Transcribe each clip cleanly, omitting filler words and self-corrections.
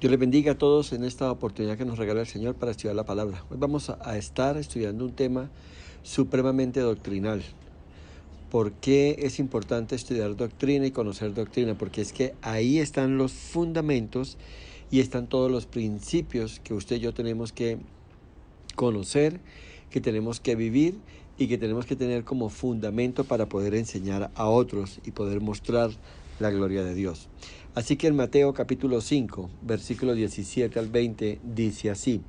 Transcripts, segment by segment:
Dios les bendiga a todos en esta oportunidad que nos regala el Señor para estudiar la palabra. Hoy vamos a estar estudiando un tema supremamente doctrinal. ¿Por qué es importante estudiar doctrina y conocer doctrina? Porque es que ahí están los fundamentos y están todos los principios que usted y yo tenemos que conocer, que tenemos que vivir y que tenemos que tener como fundamento para poder enseñar a otros y poder mostrar la gloria de Dios. Así que en Mateo capítulo 5, versículos 17 al 20 dice así: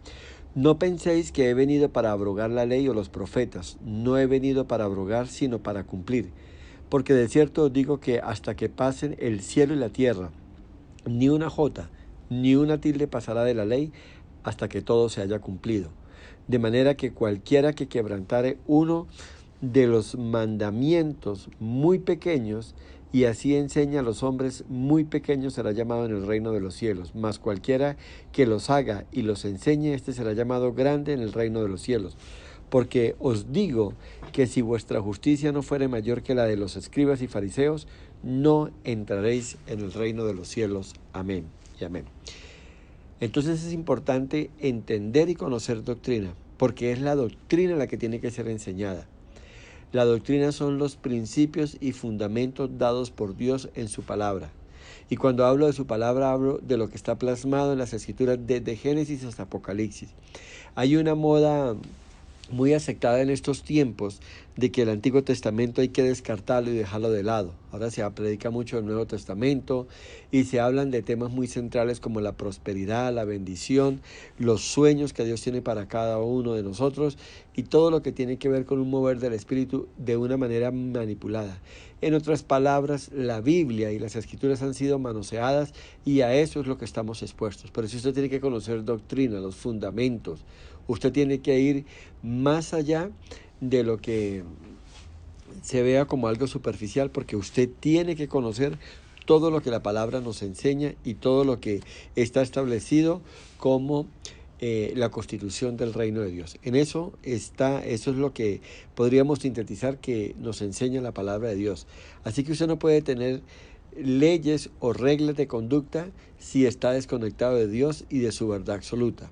No penséis que he venido para abrogar la ley o los profetas. No he venido para abrogar, sino para cumplir. Porque de cierto os digo que hasta que pasen el cielo y la tierra, ni una jota, ni una tilde pasará de la ley hasta que todo se haya cumplido. De manera que cualquiera que quebrantare uno de los mandamientos muy pequeños y así enseña a los hombres muy pequeños será llamado en el reino de los cielos. Mas cualquiera que los haga y los enseñe, este será llamado grande en el reino de los cielos. Porque os digo que si vuestra justicia no fuere mayor que la de los escribas y fariseos, no entraréis en el reino de los cielos. Amén y amén. Entonces es importante entender y conocer doctrina, porque es la doctrina la que tiene que ser enseñada. La doctrina son los principios y fundamentos dados por Dios en su palabra. Y cuando hablo de su palabra, hablo de lo que está plasmado en las escrituras desde Génesis hasta Apocalipsis. Hay una moda muy aceptada en estos tiempos de que el Antiguo Testamento hay que descartarlo y dejarlo de lado. Ahora se predica mucho del Nuevo Testamento y se hablan de temas muy centrales como la prosperidad, la bendición, los sueños que Dios tiene para cada uno de nosotros y todo lo que tiene que ver con un mover del Espíritu de una manera manipulada. En otras palabras, la Biblia y las Escrituras han sido manoseadas y a eso es lo que estamos expuestos. Por eso usted tiene que conocer doctrina, los fundamentos. Usted tiene que ir más allá de lo que se vea como algo superficial, porque usted tiene que conocer todo lo que la palabra nos enseña y todo lo que está establecido como la constitución del reino de Dios. En eso está, eso es lo que podríamos sintetizar que nos enseña la palabra de Dios. Así que usted no puede tener leyes o reglas de conducta si está desconectado de Dios y de su verdad absoluta.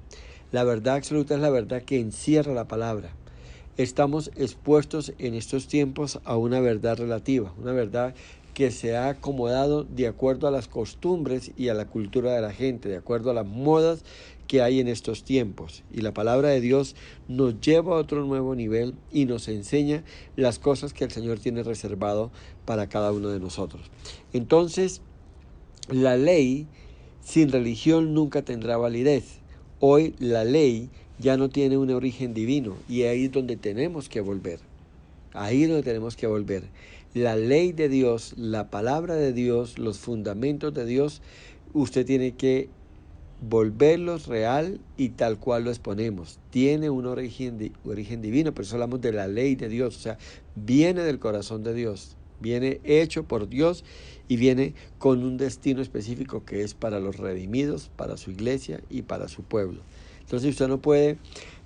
La verdad absoluta es la verdad que encierra la palabra. Estamos expuestos en estos tiempos a una verdad relativa, una verdad que se ha acomodado de acuerdo a las costumbres y a la cultura de la gente, de acuerdo a las modas que hay en estos tiempos. Y la palabra de Dios nos lleva a otro nuevo nivel y nos enseña las cosas que el Señor tiene reservado para cada uno de nosotros. Entonces, la ley sin religión nunca tendrá validez. Hoy la ley ya no tiene un origen divino y ahí es donde tenemos que volver. Ahí es donde tenemos que volver. La ley de Dios, la palabra de Dios, los fundamentos de Dios, usted tiene que volverlos real y tal cual lo exponemos. Tiene un origen divino, pero eso hablamos de la ley de Dios, o sea, viene del corazón de Dios. Viene hecho por Dios y viene con un destino específico que es para los redimidos, para su iglesia y para su pueblo. Entonces usted no puede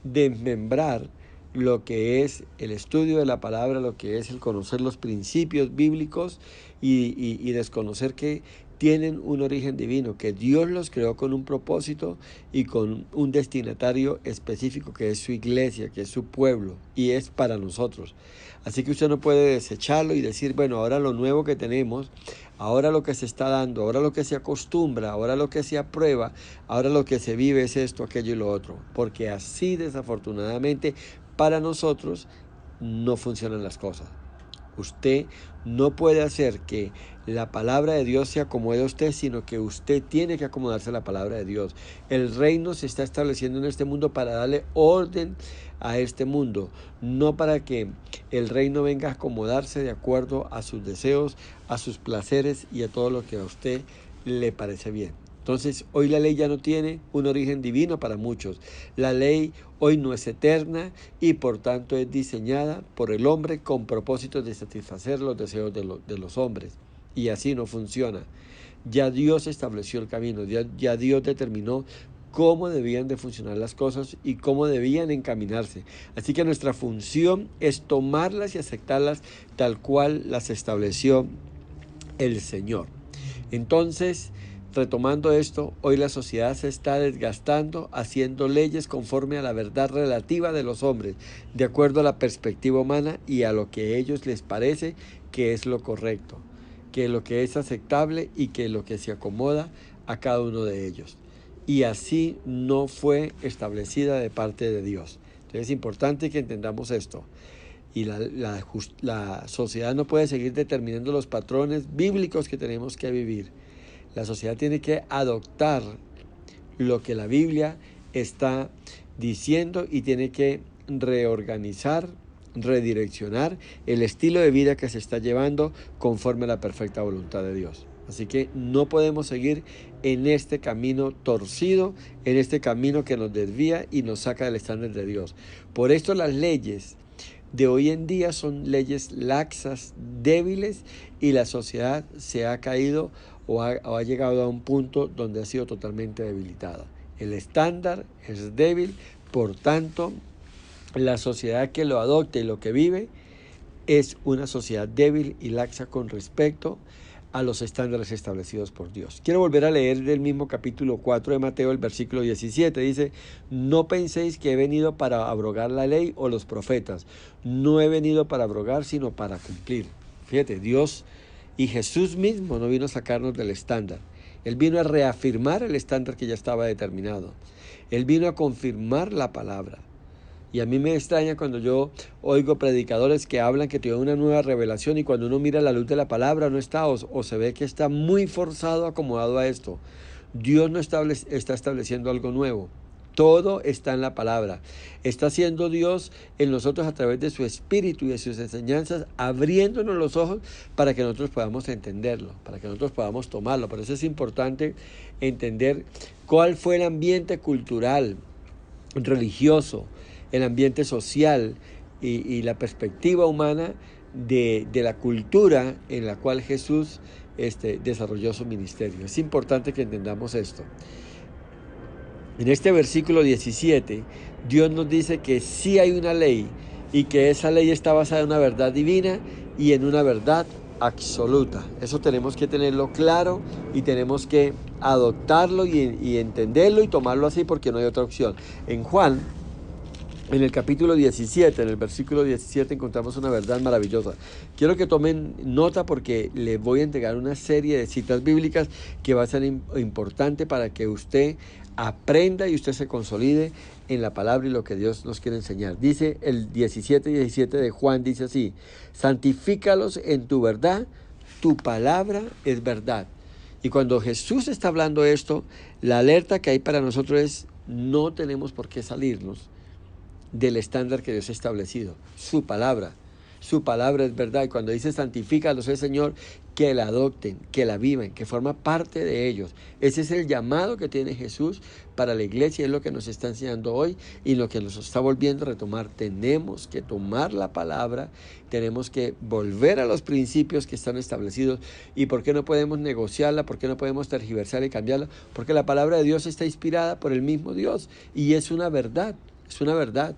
desmembrar lo que es el estudio de la palabra, lo que es el conocer los principios bíblicos y desconocer que tienen un origen divino, que Dios los creó con un propósito y con un destinatario específico que es su iglesia, que es su pueblo y es para nosotros. Así que usted no puede desecharlo y decir, bueno, ahora lo nuevo que tenemos, ahora lo que se está dando, ahora lo que se acostumbra, ahora lo que se aprueba, ahora lo que se vive es esto, aquello y lo otro. Porque así desafortunadamente para nosotros no funcionan las cosas. Usted no puede hacer que la palabra de Dios se acomode a usted, sino que usted tiene que acomodarse a la palabra de Dios. El reino se está estableciendo en este mundo para darle orden a este mundo, no para que el reino venga a acomodarse de acuerdo a sus deseos, a sus placeres y a todo lo que a usted le parece bien. Entonces, hoy la ley ya no tiene un origen divino para muchos. La ley hoy no es eterna y por tanto es diseñada por el hombre con propósito de satisfacer los deseos de los hombres. Y así no funciona. Ya Dios estableció el camino, ya Dios determinó cómo debían de funcionar las cosas y cómo debían encaminarse. Así que nuestra función es tomarlas y aceptarlas tal cual las estableció el Señor. Entonces, retomando esto, hoy la sociedad se está desgastando haciendo leyes conforme a la verdad relativa de los hombres, de acuerdo a la perspectiva humana y a lo que a ellos les parece que es lo correcto, que lo que es aceptable y que lo que se acomoda a cada uno de ellos. Y así no fue establecida de parte de Dios. Entonces es importante que entendamos esto. Y la sociedad no puede seguir determinando los patrones bíblicos que tenemos que vivir. La sociedad tiene que adoptar lo que la Biblia está diciendo y tiene que reorganizar, redireccionar el estilo de vida que se está llevando conforme a la perfecta voluntad de Dios. Así que no podemos seguir en este camino torcido, en este camino que nos desvía y nos saca del estándar de Dios. Por esto las leyes de hoy en día son leyes laxas, débiles, y la sociedad se ha caído o ha llegado a un punto donde ha sido totalmente debilitada. El estándar es débil, por tanto, la sociedad que lo adopte y lo que vive es una sociedad débil y laxa con respecto a los estándares establecidos por Dios. Quiero volver a leer del mismo capítulo 4 de Mateo, el versículo 17. Dice: no penséis que he venido para abrogar la ley o los profetas. No he venido para abrogar, sino para cumplir. Fíjate, Dios y Jesús mismo no vino a sacarnos del estándar. Él vino a reafirmar el estándar que ya estaba determinado. Él vino a confirmar la palabra. Y a mí me extraña cuando yo oigo predicadores que hablan que tienen una nueva revelación y cuando uno mira la luz de la palabra no está o se ve que está muy forzado, acomodado a esto. Dios no está estableciendo algo nuevo. Todo está en la palabra. Está haciendo Dios en nosotros a través de su Espíritu y de sus enseñanzas, abriéndonos los ojos para que nosotros podamos entenderlo, para que nosotros podamos tomarlo. Por eso es importante entender cuál fue el ambiente cultural, religioso, el ambiente social y la perspectiva humana de la cultura en la cual Jesús desarrolló su ministerio. Es importante que entendamos esto. En este versículo 17, Dios nos dice que sí hay una ley y que esa ley está basada en una verdad divina y en una verdad absoluta. Eso tenemos que tenerlo claro y tenemos que adoptarlo y entenderlo y tomarlo así porque no hay otra opción. En Juan, en el capítulo 17, en el versículo 17, encontramos una verdad maravillosa. Quiero que tomen nota porque les voy a entregar una serie de citas bíblicas que va a ser importante para que usted aprenda y usted se consolide en la palabra y lo que Dios nos quiere enseñar. Dice el 17 de Juan, dice así: santifícalos en tu verdad, tu palabra es verdad. Y cuando Jesús está hablando esto, la alerta que hay para nosotros es: no tenemos por qué salirnos del estándar que Dios ha establecido. Su palabra es verdad. Y cuando dice santifícalos, es Señor, que la adopten, que la vivan, que forma parte de ellos. Ese es el llamado que tiene Jesús para la iglesia, es lo que nos está enseñando hoy y lo que nos está volviendo a retomar. Tenemos que tomar la palabra, tenemos que volver a los principios que están establecidos. ¿Y por qué no podemos negociarla? ¿Por qué no podemos tergiversarla y cambiarla? Porque la palabra de Dios está inspirada por el mismo Dios y es una verdad. Es una verdad.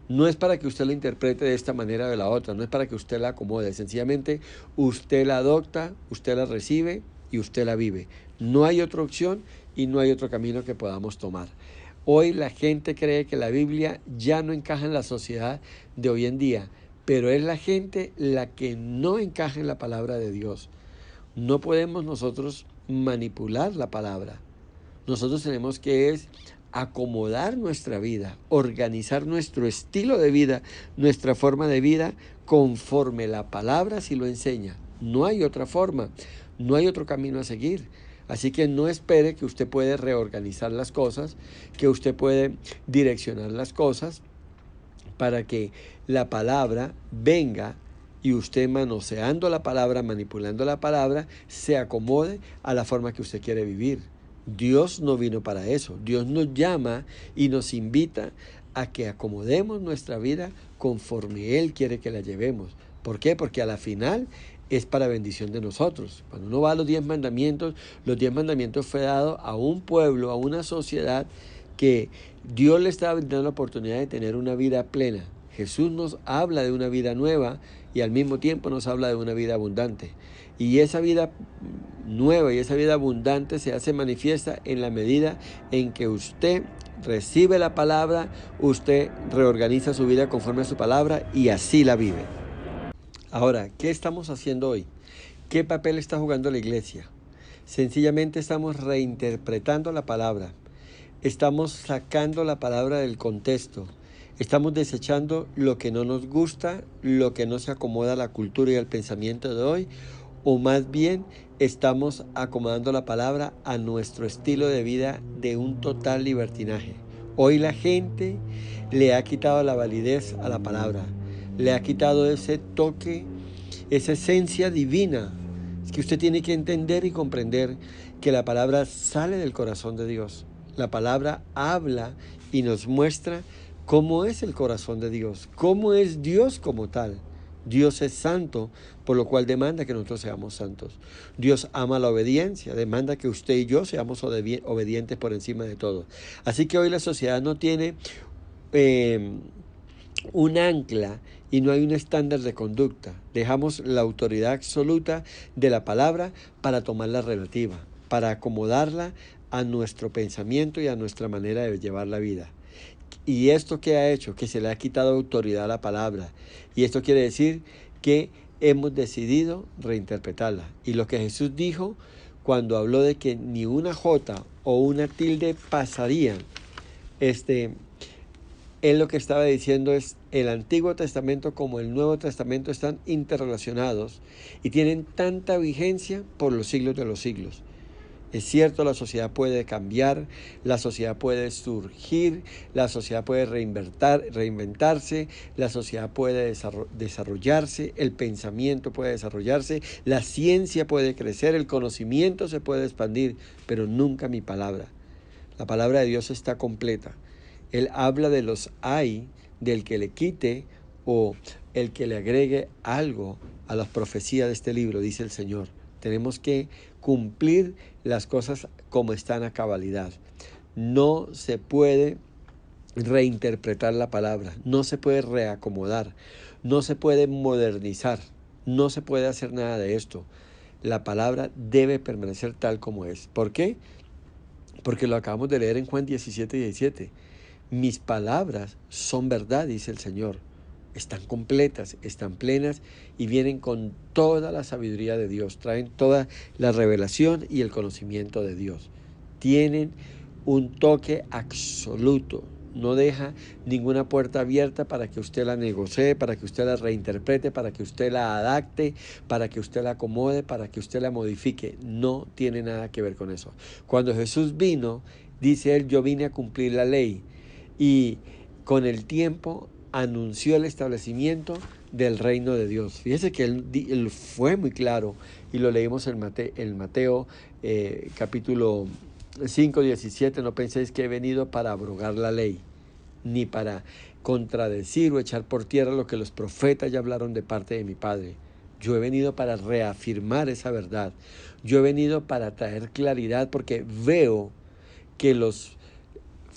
No es para que usted la interprete de esta manera o de la otra, no es para que usted la acomode. Sencillamente usted la adopta, usted la recibe y usted la vive. No hay otra opción y no hay otro camino que podamos tomar. Hoy la gente cree que la Biblia ya no encaja en la sociedad de hoy en día, pero es la gente la que no encaja en la palabra de Dios. No podemos nosotros manipular la palabra. Nosotros tenemos que acomodar nuestra vida, organizar nuestro estilo de vida, nuestra forma de vida conforme la palabra así lo enseña. No hay otra forma, no hay otro camino a seguir. Así que no espere que usted puede reorganizar las cosas, que usted puede direccionar las cosas para que la palabra venga y usted manoseando la palabra, manipulando la palabra, se acomode a la forma que usted quiere vivir. Dios no vino para eso. Dios nos llama y nos invita a que acomodemos nuestra vida conforme Él quiere que la llevemos. ¿Por qué? Porque a la final es para bendición de nosotros. Cuando uno va a los 10 mandamientos fue dado a un pueblo, a una sociedad que Dios le estaba brindando la oportunidad de tener una vida plena. Jesús nos habla de una vida nueva y al mismo tiempo nos habla de una vida abundante. Y esa vida nueva y esa vida abundante se hace manifiesta en la medida en que usted recibe la palabra, usted reorganiza su vida conforme a su palabra y así la vive. Ahora, ¿qué estamos haciendo hoy? ¿Qué papel está jugando la iglesia? Sencillamente estamos reinterpretando la palabra. Estamos sacando la palabra del contexto. Estamos desechando lo que no nos gusta, lo que no se acomoda a la cultura y al pensamiento de hoy, o más bien estamos acomodando la palabra a nuestro estilo de vida de un total libertinaje. Hoy la gente le ha quitado la validez a la palabra, le ha quitado ese toque, esa esencia divina. Es que usted tiene que entender y comprender que la palabra sale del corazón de Dios. La palabra habla y nos muestra cómo es el corazón de Dios, cómo es Dios como tal. Dios es santo, por lo cual demanda que nosotros seamos santos. Dios ama la obediencia, demanda que usted y yo seamos obedientes por encima de todo. Así que hoy la sociedad no tiene un ancla y no hay un estándar de conducta. Dejamos la autoridad absoluta de la palabra para tomar la relativa, para acomodarla a nuestro pensamiento y a nuestra manera de llevar la vida. ¿Y esto qué ha hecho? Que se le ha quitado autoridad a la palabra. Y esto quiere decir que hemos decidido reinterpretarla. Y lo que Jesús dijo cuando habló de que ni una jota o una tilde pasarían, él lo que estaba diciendo es el Antiguo Testamento como el Nuevo Testamento están interrelacionados y tienen tanta vigencia por los siglos de los siglos. Es cierto, la sociedad puede cambiar, la sociedad puede surgir, la sociedad puede reinventarse, la sociedad puede desarrollarse, el pensamiento puede desarrollarse, la ciencia puede crecer, el conocimiento se puede expandir, pero nunca mi palabra. La palabra de Dios está completa. Él habla de los hay, del que le quite o el que le agregue algo a las profecías de este libro, dice el Señor. Tenemos que cumplir las cosas como están a cabalidad. No se puede reinterpretar la palabra, no se puede reacomodar, no se puede modernizar, no se puede hacer nada de esto. La palabra debe permanecer tal como es. ¿Por qué? Porque lo acabamos de leer en Juan 17:17. Mis palabras son verdad, dice el Señor. Están completas, están plenas y vienen con toda la sabiduría de Dios. Traen toda la revelación y el conocimiento de Dios. Tienen un toque absoluto. No deja ninguna puerta abierta para que usted la negocie, para que usted la reinterprete, para que usted la adapte, para que usted la acomode, para que usted la modifique. No tiene nada que ver con eso. Cuando Jesús vino, dice él, yo vine a cumplir la ley. Y con el tiempo anunció el establecimiento del reino de Dios. Fíjese que él fue muy claro y lo leímos en Mateo capítulo 5:17. No penséis que he venido para abrogar la ley, ni para contradecir o echar por tierra lo que los profetas ya hablaron de parte de mi Padre. Yo he venido para reafirmar esa verdad. Yo he venido para traer claridad porque veo que los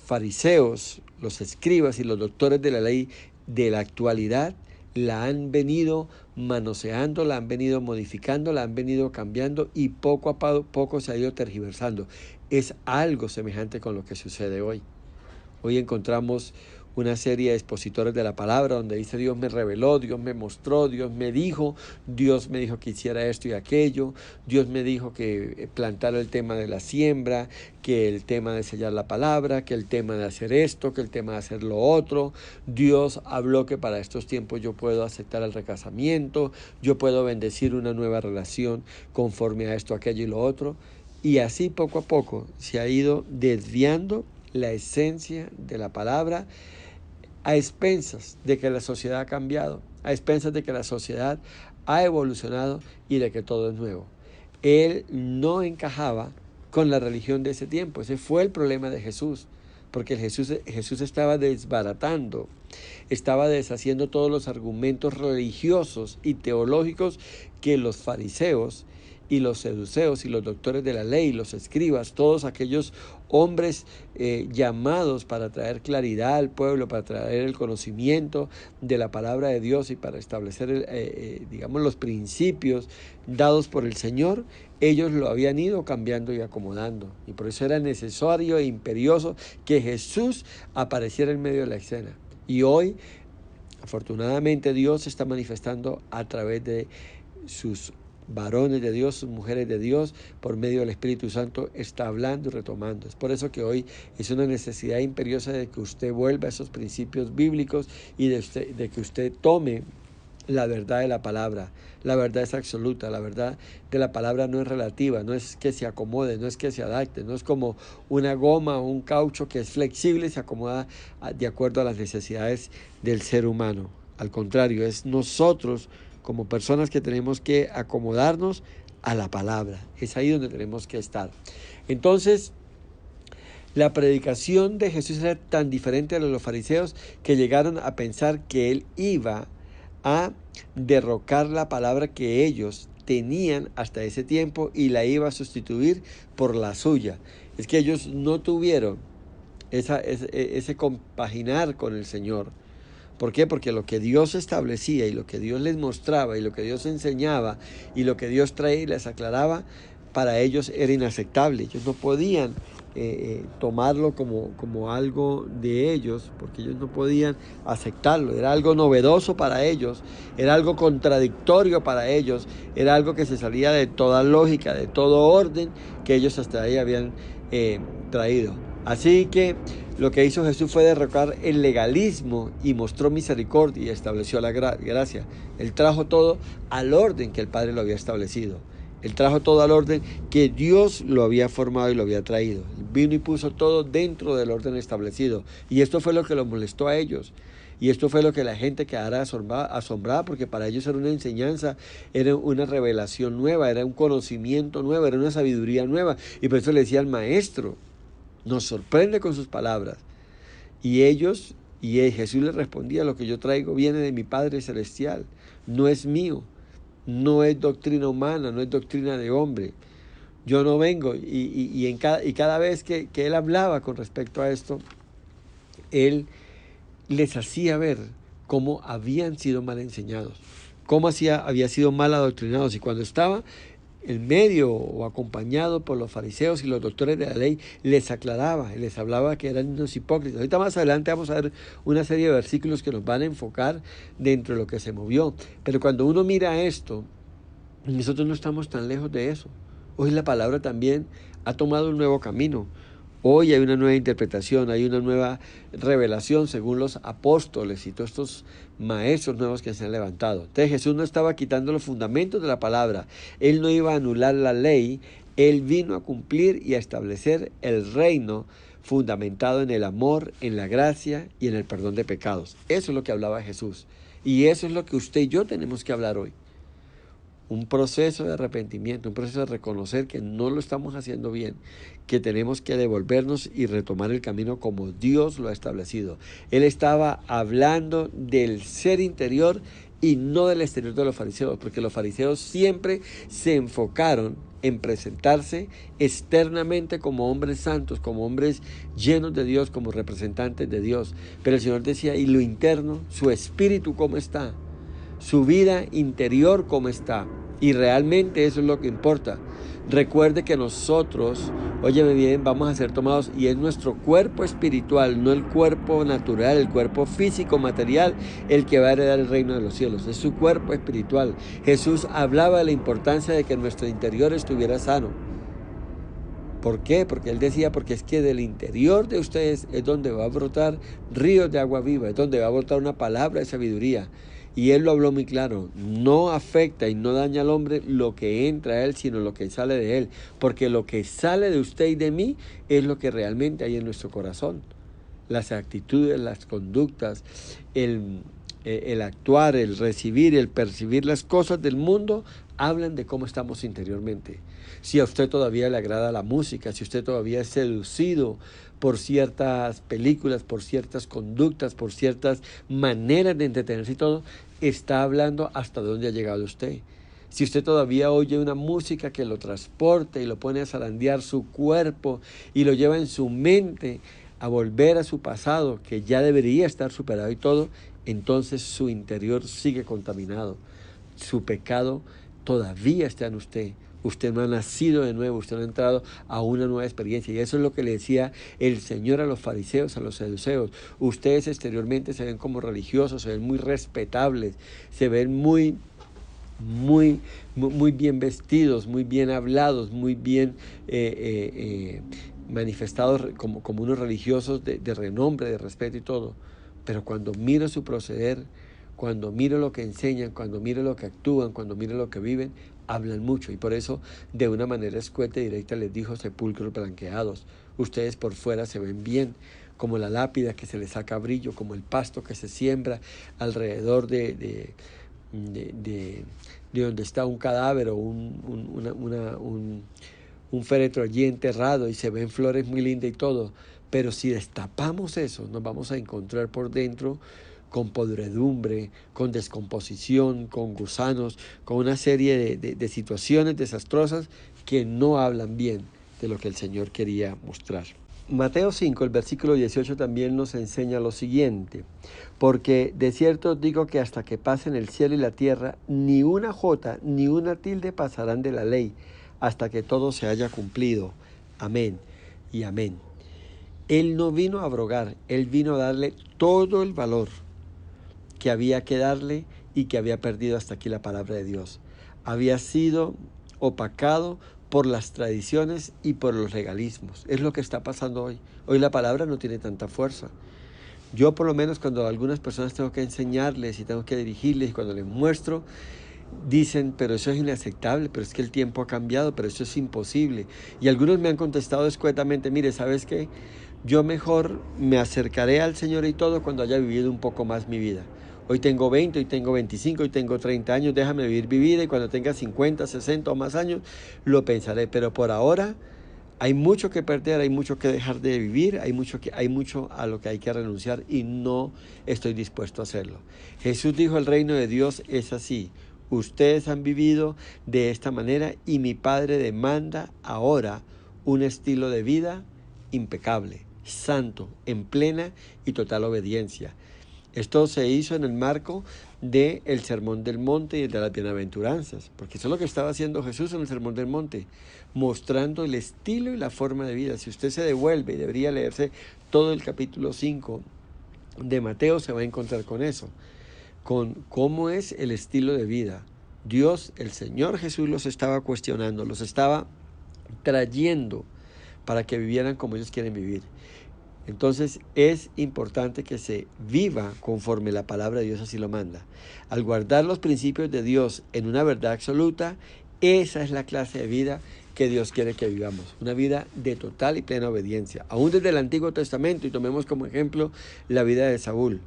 fariseos, los escribas y los doctores de la ley de la actualidad la han venido manoseando, la han venido modificando, la han venido cambiando y poco a poco se ha ido tergiversando. Es algo semejante con lo que sucede hoy. Hoy encontramos una serie de expositores de la palabra donde dice Dios me reveló, Dios me mostró, Dios me dijo que hiciera esto y aquello, Dios me dijo que plantara el tema de la siembra, que el tema de sellar la palabra, que el tema de hacer esto, que el tema de hacer lo otro. Dios habló que para estos tiempos yo puedo aceptar el recasamiento, yo puedo bendecir una nueva relación conforme a esto, aquello y lo otro. Y así poco a poco se ha ido desviando la esencia de la palabra a expensas de que la sociedad ha cambiado, a expensas de que la sociedad ha evolucionado y de que todo es nuevo. Él no encajaba con la religión de ese tiempo. Ese fue el problema de Jesús, porque Jesús estaba desbaratando, estaba deshaciendo todos los argumentos religiosos y teológicos que los fariseos y los seduceos y los doctores de la ley, los escribas, todos aquellos hombres llamados para traer claridad al pueblo, para traer el conocimiento de la palabra de Dios y para establecer, digamos, los principios dados por el Señor, ellos lo habían ido cambiando y acomodando. Y por eso era necesario e imperioso que Jesús apareciera en medio de la escena. Y hoy, afortunadamente, Dios se está manifestando a través de sus varones de Dios, sus mujeres de Dios, por medio del Espíritu Santo, está hablando y retomando. Es por eso que hoy es una necesidad imperiosa de que usted vuelva a esos principios bíblicos y de que usted tome la verdad de la palabra. La verdad es absoluta, la verdad de la palabra no es relativa, no es que se acomode, no es que se adapte, no es como una goma o un caucho que es flexible y se acomoda de acuerdo a las necesidades del ser humano. Al contrario, es nosotros como personas que tenemos que acomodarnos a la palabra. Es ahí donde tenemos que estar. Entonces, la predicación de Jesús era tan diferente a los fariseos que llegaron a pensar que él iba a derrocar la palabra que ellos tenían hasta ese tiempo y la iba a sustituir por la suya. Es que ellos no tuvieron ese compaginar con el Señor. ¿Por qué? Porque lo que Dios establecía y lo que Dios les mostraba y lo que Dios enseñaba y lo que Dios traía y les aclaraba, para ellos era inaceptable. Ellos no podían tomarlo como algo de ellos, porque ellos no podían aceptarlo. Era algo novedoso para ellos, era algo contradictorio para ellos, era algo que se salía de toda lógica, de todo orden que ellos hasta ahí habían traído. Así que lo que hizo Jesús fue derrocar el legalismo y mostró misericordia y estableció la gracia. Él trajo todo al orden que el Padre lo había establecido. Él trajo todo al orden que Dios lo había formado y lo había traído. Vino y puso todo dentro del orden establecido. Y esto fue lo que los molestó a ellos. Y esto fue lo que la gente quedara asombrada, porque para ellos era una enseñanza, era una revelación nueva, era un conocimiento nuevo, era una sabiduría nueva. Y por eso le decía al maestro, nos sorprende con sus palabras. Y Jesús les respondía, lo que yo traigo viene de mi Padre Celestial, no es mío, no es doctrina humana, no es doctrina de hombre. Yo no vengo, y cada vez que él hablaba con respecto a esto, él les hacía ver cómo habían sido mal enseñados, cómo había sido mal adoctrinados, y cuando estaba en medio o acompañado por los fariseos y los doctores de la ley, les aclaraba, les hablaba que eran unos hipócritas. Ahorita más adelante vamos a ver una serie de versículos que nos van a enfocar dentro de lo que se movió. Pero cuando uno mira esto, nosotros no estamos tan lejos de eso. Hoy la palabra también ha tomado un nuevo camino. Hoy hay una nueva interpretación, hay una nueva revelación según los apóstoles y todos estos maestros nuevos que se han levantado. Entonces Jesús no estaba quitando los fundamentos de la palabra. Él no iba a anular la ley. Él vino a cumplir y a establecer el reino fundamentado en el amor, en la gracia y en el perdón de pecados. Eso es lo que hablaba Jesús. Y eso es lo que usted y yo tenemos que hablar hoy. Un proceso de arrepentimiento, un proceso de reconocer que no lo estamos haciendo bien, que tenemos que devolvernos y retomar el camino como Dios lo ha establecido. Él estaba hablando del ser interior y no del exterior de los fariseos, porque los fariseos siempre se enfocaron en presentarse externamente como hombres santos, como hombres llenos de Dios, como representantes de Dios. Pero el Señor decía, ¿y lo interno? ¿Su espíritu cómo está? ¿Su vida interior cómo está? Y realmente eso es lo que importa. Recuerde que nosotros, óyeme bien, vamos a ser tomados, y es nuestro cuerpo espiritual, no el cuerpo natural, el cuerpo físico, material, el que va a heredar el reino de los cielos. Es su cuerpo espiritual. Jesús hablaba de la importancia de que nuestro interior estuviera sano. ¿Por qué? Porque él decía, porque es que del interior de ustedes es donde va a brotar ríos de agua viva, es donde va a brotar una palabra de sabiduría. Y él lo habló muy claro, no afecta y no daña al hombre lo que entra a él, sino lo que sale de él. Porque lo que sale de usted y de mí es lo que realmente hay en nuestro corazón. Las actitudes, las conductas, el actuar, el recibir, el percibir las cosas del mundo, hablan de cómo estamos interiormente. Si a usted todavía le agrada la música, si usted todavía es seducido por ciertas películas, por ciertas conductas, por ciertas maneras de entretenerse y todo, está hablando hasta dónde ha llegado usted. si usted todavía oye una música que lo transporta y lo pone a zarandear su cuerpo y lo lleva en su mente a volver a su pasado, que ya debería estar superado y todo, entonces su interior sigue contaminado. Su pecado todavía está en usted. Usted no ha nacido de nuevo, usted no ha entrado a una nueva experiencia. Y eso es lo que le decía el Señor a los fariseos, a los saduceos. Ustedes exteriormente se ven como religiosos, se ven muy respetables, se ven muy bien vestidos, muy bien hablados, muy bien manifestados como unos religiosos de renombre, de respeto y todo. Pero cuando miro su proceder, cuando miro lo que enseñan, cuando miro lo que actúan, cuando miro lo que viven, hablan mucho. Y por eso, de una manera escueta y directa, les dijo: sepulcros blanqueados. Ustedes por fuera se ven bien, como la lápida que se le saca brillo, como el pasto que se siembra alrededor de donde está un cadáver o un féretro allí enterrado, y se ven flores muy lindas y todo. Pero si destapamos eso, nos vamos a encontrar por dentro con podredumbre, con descomposición, con gusanos, con una serie de situaciones desastrosas que no hablan bien de lo que el Señor quería mostrar. Mateo 5, el versículo 18 también nos enseña lo siguiente: porque de cierto os digo que hasta que pasen el cielo y la tierra, ni una jota ni una tilde pasarán de la ley, hasta que todo se haya cumplido. Amén y amén. Él no vino a abrogar, Él vino a darle todo el valor que había que darle y que había perdido hasta aquí la palabra de Dios. Había sido opacado por las tradiciones y por los legalismos. Es lo que está pasando hoy. Hoy la palabra no tiene tanta fuerza. Yo por lo menos cuando a algunas personas tengo que enseñarles y tengo que dirigirles, y cuando les muestro, dicen: pero eso es inaceptable, pero es que el tiempo ha cambiado, pero eso es imposible. Y algunos me han contestado escuetamente: mire, ¿sabes qué? Yo mejor me acercaré al Señor y todo cuando haya vivido un poco más mi vida. Hoy tengo 20, hoy tengo 25, hoy tengo 30 años, déjame vivir mi vida, y cuando tenga 50, 60 o más años lo pensaré. Pero por ahora hay mucho que perder, hay mucho que dejar de vivir, hay mucho a lo que hay que renunciar, y no estoy dispuesto a hacerlo. Jesús dijo: el reino de Dios es así. Ustedes han vivido de esta manera y mi Padre demanda ahora un estilo de vida impecable, santo, en plena y total obediencia. Esto se hizo en el marco del Sermón del Monte y de las Bienaventuranzas, porque eso es lo que estaba haciendo Jesús en el Sermón del Monte, mostrando el estilo y la forma de vida. Si usted se devuelve, y debería leerse todo el capítulo 5 de Mateo, se va a encontrar con eso, con cómo es el estilo de vida. Dios, el Señor Jesús, los estaba cuestionando, los estaba trayendo para que vivieran como ellos quieren vivir. Entonces es importante que se viva conforme la palabra de Dios así lo manda. Al guardar los principios de Dios en una verdad absoluta, esa es la clase de vida que Dios quiere que vivamos. Una vida de total y plena obediencia. Aún desde el Antiguo Testamento, y tomemos como ejemplo la vida de Saúl.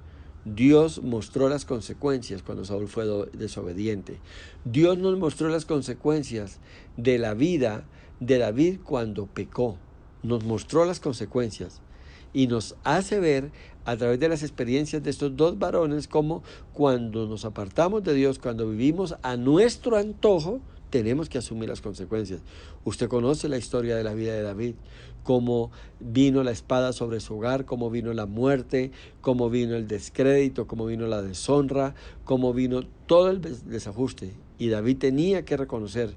Dios mostró las consecuencias cuando Saúl fue desobediente. Dios nos mostró las consecuencias de la vida de David cuando pecó. Nos mostró las consecuencias. Y nos hace ver a través de las experiencias de estos dos varones cómo cuando nos apartamos de Dios, cuando vivimos a nuestro antojo, tenemos que asumir las consecuencias. Usted conoce la historia de la vida de David, cómo vino la espada sobre su hogar, cómo vino la muerte, cómo vino el descrédito, cómo vino la deshonra, cómo vino todo el desajuste. Y David tenía que reconocer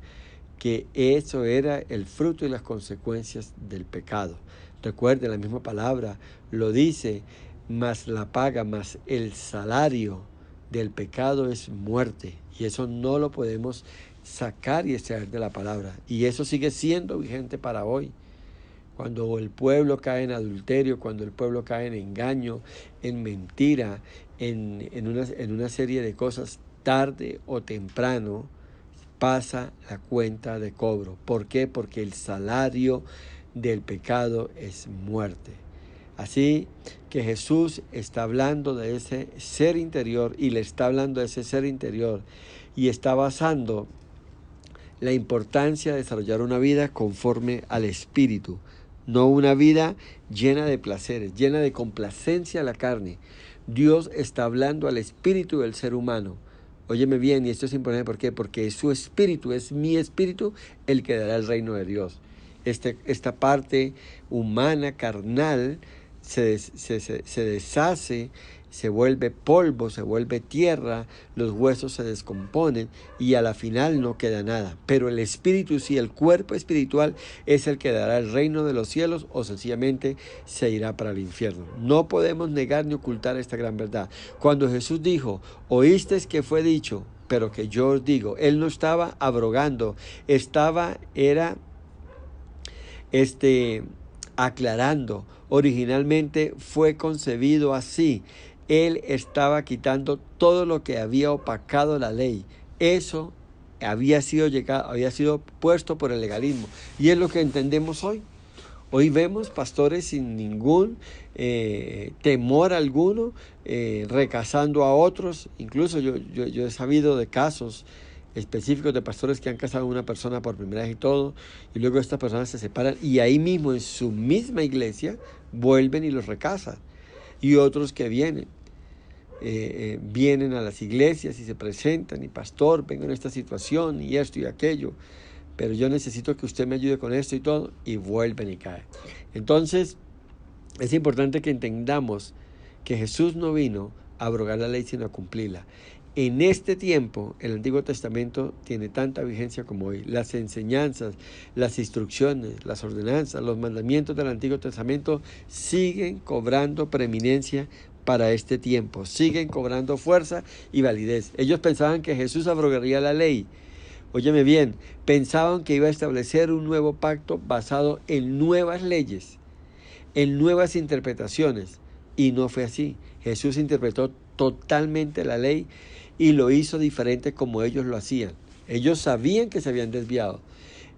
que eso era el fruto y las consecuencias del pecado. Recuerde, la misma palabra lo dice: más la paga, más el salario del pecado es muerte. Y eso no lo podemos sacar y extraer de la palabra. Y eso sigue siendo vigente para hoy. Cuando el pueblo cae en adulterio, cuando el pueblo cae en engaño, en mentira, en una serie de cosas, tarde o temprano pasa la cuenta de cobro. ¿Por qué? Porque el salario del pecado es muerte. Así que Jesús está hablando de ese ser interior, y le está hablando de ese ser interior, y está basando la importancia de desarrollar una vida conforme al Espíritu, no una vida llena de placeres, llena de complacencia a la carne. Dios está hablando al espíritu del ser humano. Óyeme bien, y esto es importante, ¿por qué? Porque es su espíritu, es mi espíritu el que dará el reino de Dios. Esta parte humana, carnal, se deshace, se vuelve polvo, se vuelve tierra, los huesos se descomponen y a la final no queda nada. Pero el espíritu, sí, el cuerpo espiritual es el que dará el reino de los cielos o sencillamente se irá para el infierno. No podemos negar ni ocultar esta gran verdad. Cuando Jesús dijo, oísteis que fue dicho, pero que yo os digo, él no estaba abrogando, era aclarando. Originalmente fue concebido así. Él estaba quitando todo lo que había opacado la ley. Eso había sido puesto por el legalismo. Y es lo que entendemos hoy. Hoy vemos pastores sin ningún temor alguno, recasando a otros. Incluso yo he sabido de casos específicos de pastores que han casado a una persona por primera vez y todo, y luego estas personas se separan y ahí mismo en su misma iglesia vuelven y los recasan. Y otros que vienen a las iglesias y se presentan y pastor, vengo en esta situación y esto y aquello, pero yo necesito que usted me ayude con esto y todo, y vuelven y caen. Entonces es importante que entendamos que Jesús no vino a abrogar la ley sino a cumplirla. En este tiempo, el Antiguo Testamento tiene tanta vigencia como hoy. Las enseñanzas, las instrucciones, las ordenanzas, los mandamientos del Antiguo Testamento siguen cobrando preeminencia para este tiempo. Siguen cobrando fuerza y validez. Ellos pensaban que Jesús abrogaría la ley. Óyeme bien, pensaban que iba a establecer un nuevo pacto basado en nuevas leyes, en nuevas interpretaciones. Y no fue así. Jesús interpretó totalmente la ley y lo hizo diferente como ellos lo hacían. Ellos sabían que se habían desviado.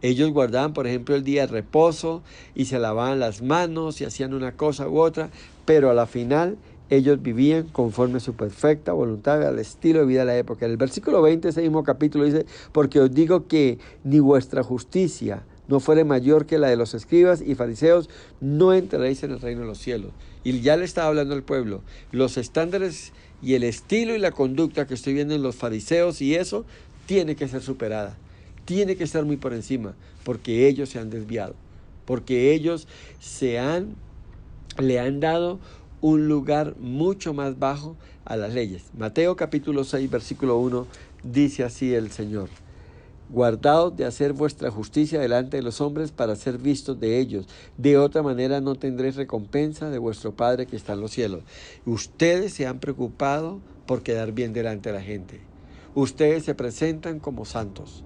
Ellos guardaban, por ejemplo, el día de reposo y se lavaban las manos y hacían una cosa u otra, pero a la final ellos vivían conforme a su perfecta voluntad, al estilo de vida de la época. En el versículo 20 de ese mismo capítulo dice, porque os digo que ni vuestra justicia no fuere mayor que la de los escribas y fariseos, no entraréis en el reino de los cielos. Y ya le estaba hablando al pueblo, los estándares y el estilo y la conducta que estoy viendo en los fariseos y eso, tiene que ser superada, tiene que estar muy por encima, porque ellos se han desviado, porque ellos le han dado un lugar mucho más bajo a las leyes. Mateo capítulo 6, versículo 1, dice así el Señor. Guardaos de hacer vuestra justicia delante de los hombres para ser vistos de ellos. De otra manera no tendréis recompensa de vuestro Padre que está en los cielos. Ustedes se han preocupado por quedar bien delante de la gente. Ustedes se presentan como santos.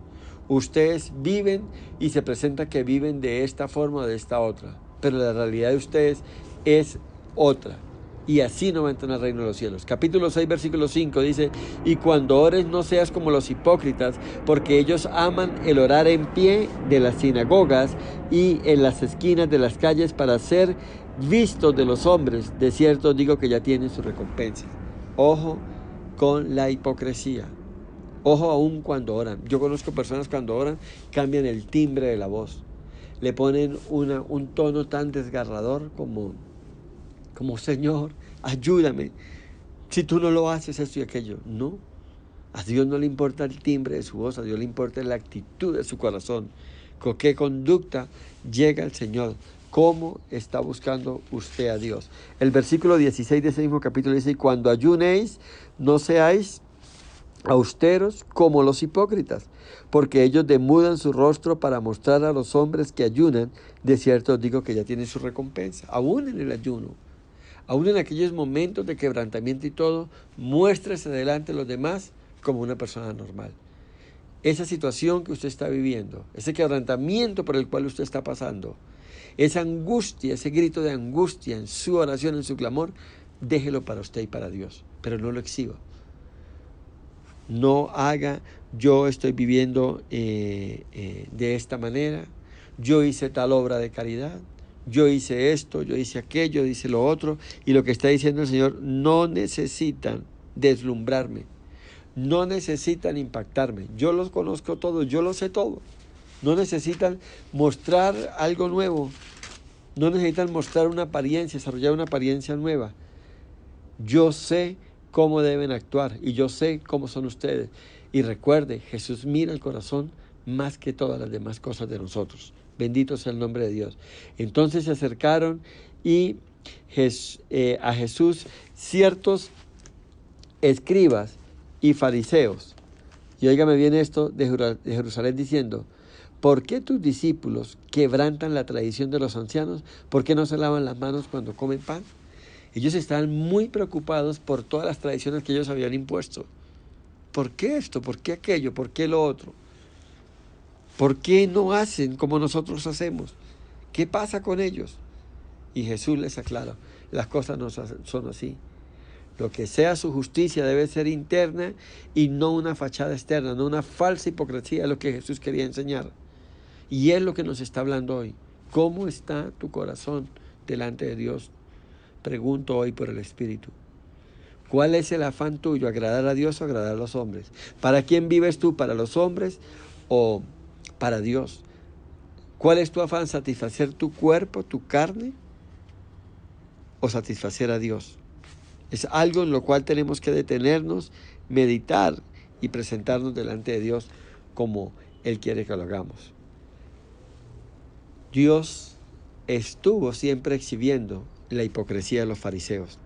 Ustedes viven y se presentan que viven de esta forma o de esta otra. Pero la realidad de ustedes es otra. Y así no va a entrar al reino de los cielos. Capítulo 6, versículo 5 dice, y cuando ores no seas como los hipócritas, porque ellos aman el orar en pie de las sinagogas y en las esquinas de las calles para ser vistos de los hombres. De cierto digo que ya tienen su recompensa. Ojo con la hipocresía. Ojo aún cuando oran. Yo conozco personas cuando oran, cambian el timbre de la voz. Le ponen un tono tan desgarrador como Señor, ayúdame. Si tú no lo haces, esto y aquello. No. A Dios no le importa el timbre de su voz, a Dios le importa la actitud de su corazón. ¿Con qué conducta llega el Señor? ¿Cómo está buscando usted a Dios? El versículo 16 de ese mismo capítulo dice, y cuando ayunéis, no seáis austeros como los hipócritas, porque ellos demudan su rostro para mostrar a los hombres que ayunan. De cierto os digo que ya tienen su recompensa, aún en el ayuno. Aún en aquellos momentos de quebrantamiento y todo, muéstrese delante de los demás como una persona normal. Esa situación que usted está viviendo, ese quebrantamiento por el cual usted está pasando, esa angustia, ese grito de angustia en su oración, en su clamor, déjelo para usted y para Dios, pero no lo exhiba. No haga, yo estoy viviendo de esta manera, yo hice tal obra de caridad, yo hice esto, yo hice aquello, yo hice lo otro, y lo que está diciendo el Señor, no necesitan deslumbrarme, no necesitan impactarme, yo los conozco todos, yo lo sé todo, no necesitan mostrar algo nuevo, no necesitan mostrar una apariencia, desarrollar una apariencia nueva. Yo sé cómo deben actuar y yo sé cómo son ustedes. Y recuerde, Jesús mira el corazón más que todas las demás cosas de nosotros. Bendito sea el nombre de Dios. Entonces se acercaron y a Jesús ciertos escribas y fariseos. Y óigame bien esto de Jerusalén diciendo: ¿por qué tus discípulos quebrantan la tradición de los ancianos? ¿Por qué no se lavan las manos cuando comen pan? Ellos estaban muy preocupados por todas las tradiciones que ellos habían impuesto. ¿Por qué esto? ¿Por qué aquello? ¿Por qué lo otro? ¿Por qué no hacen como nosotros hacemos? ¿Qué pasa con ellos? Y Jesús les aclara: las cosas no son así. Lo que sea su justicia debe ser interna y no una fachada externa, no una falsa hipocresía, es lo que Jesús quería enseñar. Y es lo que nos está hablando hoy. ¿Cómo está tu corazón delante de Dios? Pregunto hoy por el Espíritu. ¿Cuál es el afán tuyo? ¿Agradar a Dios o agradar a los hombres? ¿Para quién vives tú? ¿Para los hombres o para Dios? ¿Cuál es tu afán? ¿Satisfacer tu cuerpo, tu carne o satisfacer a Dios? Es algo en lo cual tenemos que detenernos, meditar y presentarnos delante de Dios como Él quiere que lo hagamos. Dios estuvo siempre exhibiendo la hipocresía de los fariseos.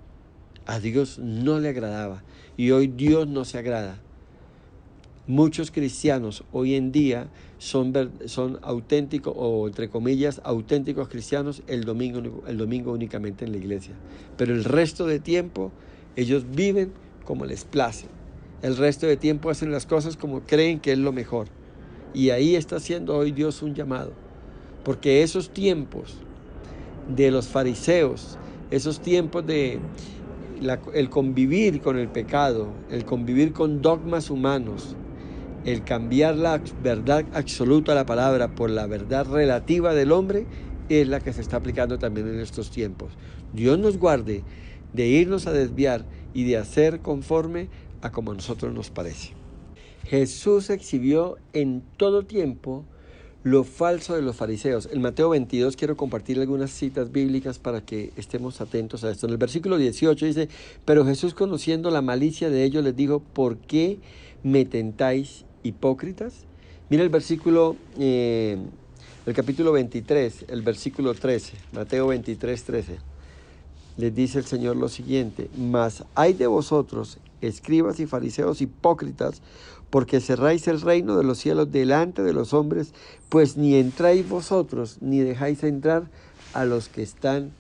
A Dios no le agradaba y hoy Dios no se agrada. Muchos cristianos hoy en día son auténticos o entre comillas auténticos cristianos el domingo únicamente en la iglesia. Pero el resto de tiempo ellos viven como les place. El resto de tiempo hacen las cosas como creen que es lo mejor. Y ahí está haciendo hoy Dios un llamado. Porque esos tiempos de los fariseos, esos tiempos de el convivir con el pecado, el convivir con dogmas humanos, el cambiar la verdad absoluta de la palabra por la verdad relativa del hombre, es la que se está aplicando también en estos tiempos. Dios nos guarde de irnos a desviar y de hacer conforme a como a nosotros nos parece. Jesús exhibió en todo tiempo lo falso de los fariseos. En Mateo 22 quiero compartir algunas citas bíblicas para que estemos atentos a esto. En el versículo 18 dice: pero Jesús, conociendo la malicia de ellos, les dijo: ¿por qué me tentáis, hipócritas? Mira el versículo, el capítulo 23, el versículo 13, Mateo 23, 13. Les dice el Señor lo siguiente: mas hay de vosotros, escribas y fariseos hipócritas, porque cerráis el reino de los cielos delante de los hombres, pues ni entráis vosotros, ni dejáis entrar a los que están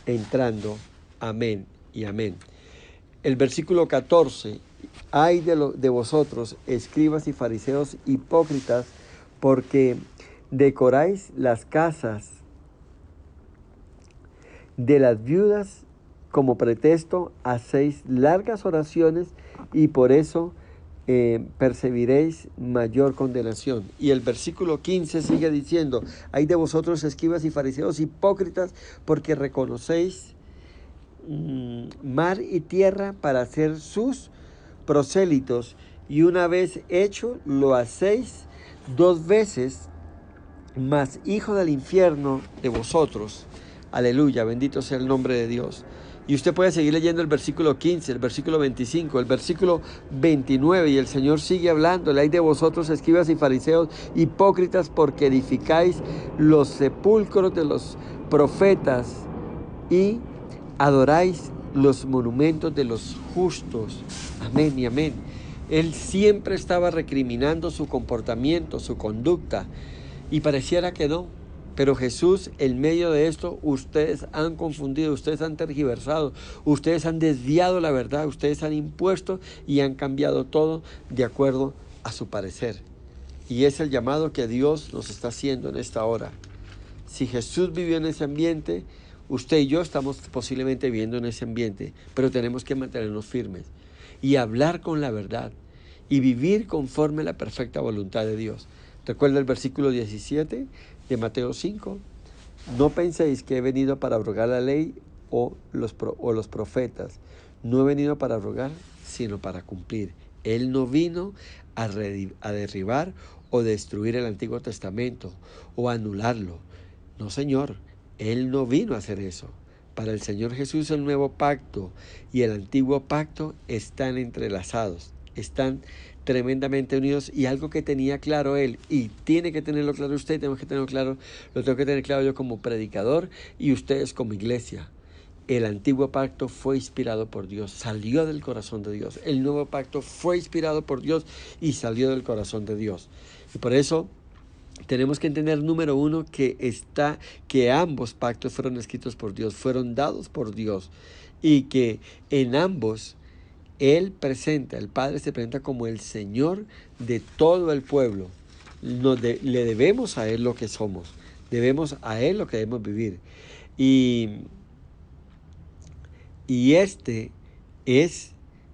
entrando. Amén y amén. El versículo 14, hay de vosotros, escribas y fariseos hipócritas, porque decoráis las casas de las viudas, como pretexto hacéis largas oraciones y por eso percibiréis mayor condenación. Y el versículo 15 sigue diciendo: hay de vosotros, escribas y fariseos hipócritas, porque reconocéis mar y tierra para hacer sus prosélitos, y una vez hecho lo hacéis 2 veces, mas hijo del infierno de vosotros. Aleluya, bendito sea el nombre de Dios. Y usted puede seguir leyendo el versículo 15, el versículo 25, el versículo 29, y el Señor sigue hablando: hay de vosotros, escribas y fariseos hipócritas, porque edificáis los sepulcros de los profetas y adoráis los monumentos de los justos. Amén y amén. Él siempre estaba recriminando su comportamiento, su conducta, y pareciera que no. Pero Jesús, en medio de esto, ustedes han confundido, ustedes han tergiversado, ustedes han desviado la verdad, ustedes han impuesto y han cambiado todo de acuerdo a su parecer. Y es el llamado que Dios nos está haciendo en esta hora. Si Jesús vivió en ese ambiente, usted y yo estamos posiblemente viviendo en ese ambiente, pero tenemos que mantenernos firmes y hablar con la verdad y vivir conforme a la perfecta voluntad de Dios. Recuerda el versículo 17 de Mateo 5. No penséis que he venido para abrogar la ley o los profetas. No he venido para abrogar, sino para cumplir. Él no vino a derribar o destruir el Antiguo Testamento o anularlo. No, Señor, Él no vino a hacer eso. Para el Señor Jesús el nuevo pacto y el antiguo pacto están entrelazados, están tremendamente unidos, y algo que tenía claro él, y tiene que tenerlo claro usted, tenemos que tenerlo claro, lo tengo que tener claro yo como predicador y ustedes como iglesia. El antiguo pacto fue inspirado por Dios, salió del corazón de Dios. El nuevo pacto fue inspirado por Dios y salió del corazón de Dios. Y por eso tenemos que entender, número uno, que ambos pactos fueron escritos por Dios, fueron dados por Dios, y que en ambos el Padre se presenta como el Señor de todo el pueblo. Le debemos a Él lo que somos, debemos a Él lo que debemos vivir. Y este es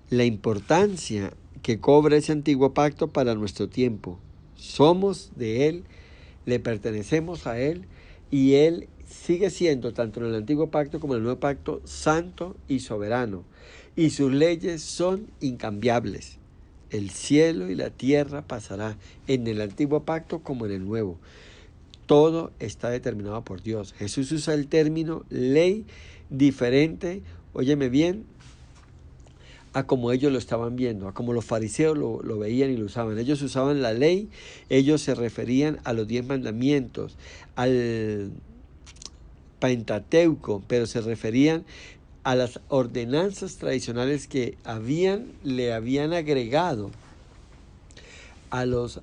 la importancia que cobra ese antiguo pacto para nuestro tiempo. Somos de Él, le pertenecemos a Él, y Él sigue siendo, tanto en el antiguo pacto como en el nuevo pacto, santo y soberano. Y sus leyes son incambiables. El cielo y la tierra pasará en el antiguo pacto como en el nuevo. Todo está determinado por Dios. Jesús usa el término ley diferente, óyeme bien, a como ellos lo estaban viendo, a como los fariseos lo veían y lo usaban. Ellos usaban la ley, ellos se referían a los 10 mandamientos, al Pentateuco, pero se referían a las ordenanzas tradicionales que le habían agregado a los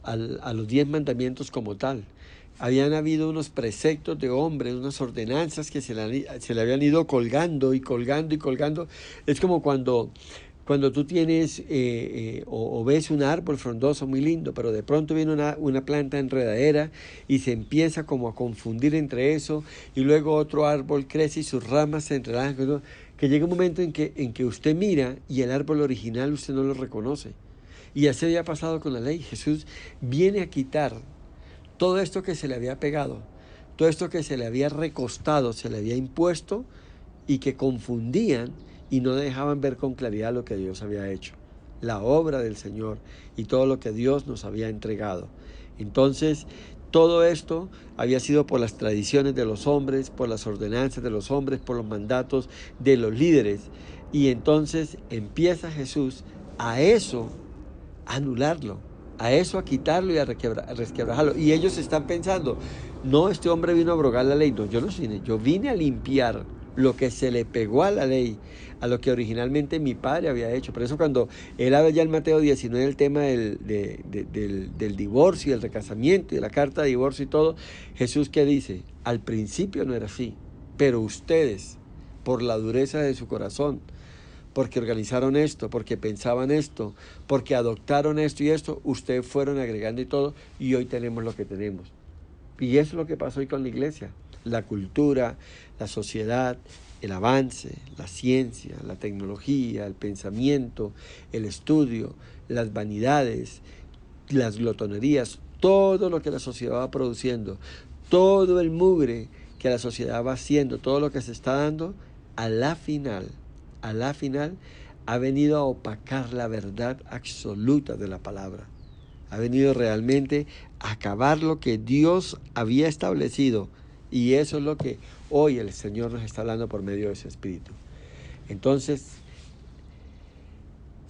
10 mandamientos como tal. Habían habido unos preceptos de hombres, unas ordenanzas que se le habían ido colgando y colgando y colgando. Es como cuando tú tienes o ves un árbol frondoso muy lindo, pero de pronto viene una planta enredadera y se empieza como a confundir entre eso, y luego otro árbol crece y sus ramas se enredan, que llega un momento en que usted mira y el árbol original usted no lo reconoce. Y así había pasado con la ley. Jesús viene a quitar todo esto que se le había pegado, todo esto que se le había recostado, se le había impuesto, y que confundían y no dejaban ver con claridad lo que Dios había hecho, la obra del Señor y todo lo que Dios nos había entregado. Entonces, todo esto había sido por las tradiciones de los hombres, por las ordenanzas de los hombres, por los mandatos de los líderes. Y entonces empieza Jesús a eso, a anularlo, a eso, a quitarlo y a resquebrajarlo. Y ellos están pensando, no, este hombre vino a abrogar la ley. No, yo vine a limpiar lo que se le pegó a la ley, a lo que originalmente mi padre había hecho. Por eso cuando él habla ya en Mateo 19 el tema del divorcio y el recasamiento y de la carta de divorcio y todo, Jesús, ¿qué dice? Al principio no era así, pero ustedes, por la dureza de su corazón, porque organizaron esto, porque pensaban esto, porque adoptaron esto y esto, ustedes fueron agregando y todo, y hoy tenemos lo que tenemos. Y eso es lo que pasó hoy con la iglesia. La cultura, la sociedad, el avance, la ciencia, la tecnología, el pensamiento, el estudio, las vanidades, las glotonerías, todo lo que la sociedad va produciendo, todo el mugre que la sociedad va haciendo, todo lo que se está dando, a la final ha venido a opacar la verdad absoluta de la palabra. Ha venido realmente a acabar lo que Dios había establecido. Y eso es lo que hoy el Señor nos está hablando por medio de su Espíritu. Entonces,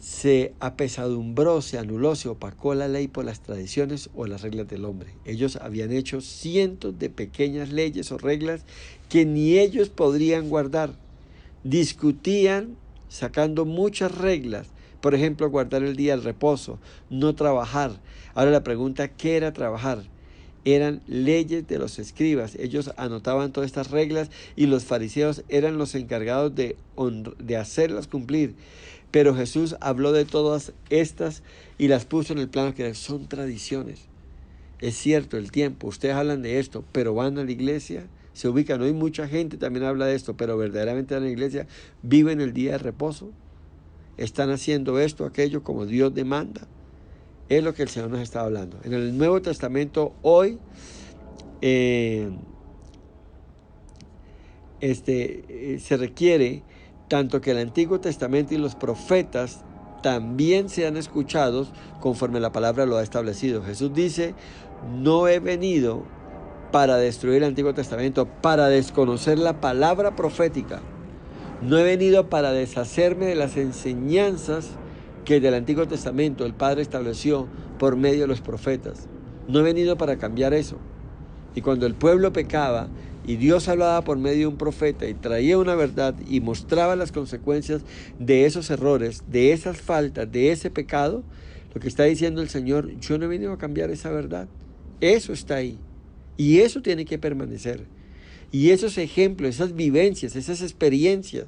se apesadumbró, se anuló, se opacó la ley por las tradiciones o las reglas del hombre. Ellos habían hecho cientos de pequeñas leyes o reglas que ni ellos podrían guardar. Discutían sacando muchas reglas. Por ejemplo, guardar el día del reposo, no trabajar. Ahora la pregunta, ¿qué era trabajar? Eran leyes de los escribas. Ellos anotaban todas estas reglas y los fariseos eran los encargados de hacerlas cumplir. Pero Jesús habló de todas estas y las puso en el plano que son tradiciones. Es cierto, el tiempo, ustedes hablan de esto, pero van a la iglesia, se ubican. Hoy mucha gente también habla de esto, pero verdaderamente van a la iglesia, viven el día de reposo, están haciendo esto, aquello como Dios demanda. Es lo que el Señor nos está hablando. En el Nuevo Testamento hoy se requiere tanto que el Antiguo Testamento y los profetas también sean escuchados conforme la palabra lo ha establecido. Jesús dice, no he venido para destruir el Antiguo Testamento, para desconocer la palabra profética. No he venido para deshacerme de las enseñanzas que del Antiguo Testamento el Padre estableció por medio de los profetas. No he venido para cambiar eso. Y cuando el pueblo pecaba y Dios hablaba por medio de un profeta y traía una verdad y mostraba las consecuencias de esos errores, de esas faltas, de ese pecado, lo que está diciendo el Señor, yo no he venido a cambiar esa verdad. Eso está ahí. Y eso tiene que permanecer. Y esos ejemplos, esas vivencias, esas experiencias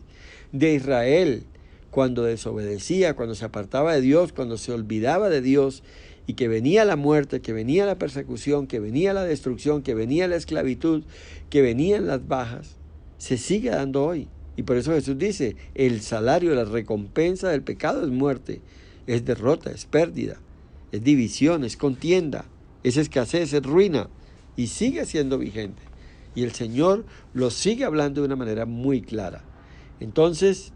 de Israel, cuando desobedecía, cuando se apartaba de Dios, cuando se olvidaba de Dios, y que venía la muerte, que venía la persecución, que venía la destrucción, que venía la esclavitud, que venían las bajas, se sigue dando hoy. Y por eso Jesús dice, el salario, la recompensa del pecado es muerte, es derrota, es pérdida, es división, es contienda, es escasez, es ruina, y sigue siendo vigente. Y el Señor lo sigue hablando de una manera muy clara. Entonces,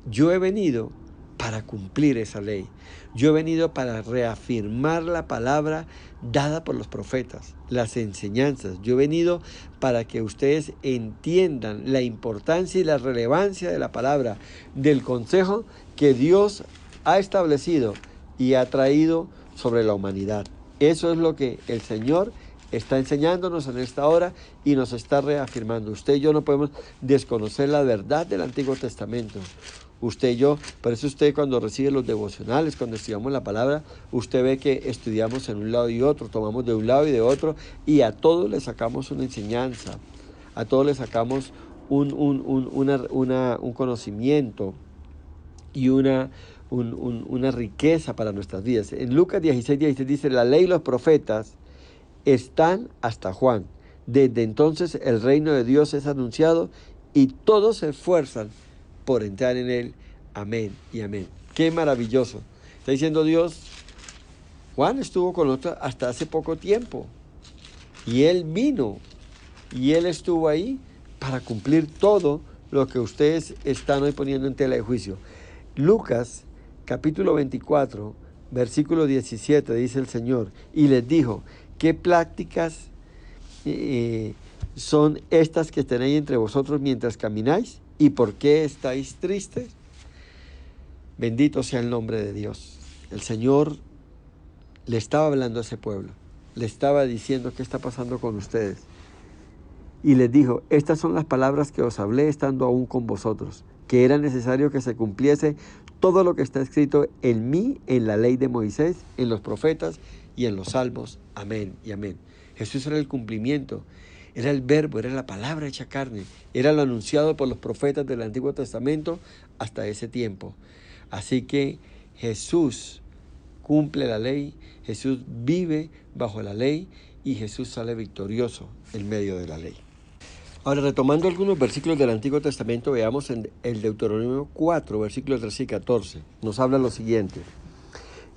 yo he venido para cumplir esa ley. Yo he venido para reafirmar la palabra dada por los profetas, las enseñanzas. Yo he venido para que ustedes entiendan la importancia y la relevancia de la palabra, del consejo que Dios ha establecido y ha traído sobre la humanidad. Eso es lo que el Señor está enseñándonos en esta hora y nos está reafirmando. Usted y yo no podemos desconocer la verdad del Antiguo Testamento. Usted y yo, por eso usted cuando recibe los devocionales, cuando estudiamos la palabra, usted ve que estudiamos en un lado y otro, tomamos de un lado y de otro, y a todos le sacamos una enseñanza, a todos le sacamos un conocimiento y una riqueza para nuestras vidas. En Lucas 16:16 dice, la ley y los profetas están hasta Juan. Desde entonces el reino de Dios es anunciado y todos se esfuerzan por entrar en él. Amén y amén. Qué maravilloso. Está diciendo Dios, Juan estuvo con nosotros hasta hace poco tiempo. Y él vino. Y él estuvo ahí para cumplir todo lo que ustedes están hoy poniendo en tela de juicio. Lucas, capítulo 24, versículo 17, dice el Señor. Y les dijo, ¿qué prácticas son estas que tenéis entre vosotros mientras camináis? ¿Y por qué estáis tristes? Bendito sea el nombre de Dios. El Señor le estaba hablando a ese pueblo. Le estaba diciendo qué está pasando con ustedes. Y les dijo, estas son las palabras que os hablé estando aún con vosotros, que era necesario que se cumpliese todo lo que está escrito en mí, en la ley de Moisés, en los profetas y en los salmos. Amén y amén. Jesús era el cumplimiento. Era el verbo, era la palabra hecha carne, era lo anunciado por los profetas del Antiguo Testamento hasta ese tiempo. Así que Jesús cumple la ley, Jesús vive bajo la ley y Jesús sale victorioso en medio de la ley. Ahora, retomando algunos versículos del Antiguo Testamento, veamos en el Deuteronomio 4, versículos 13 y 14. Nos habla lo siguiente.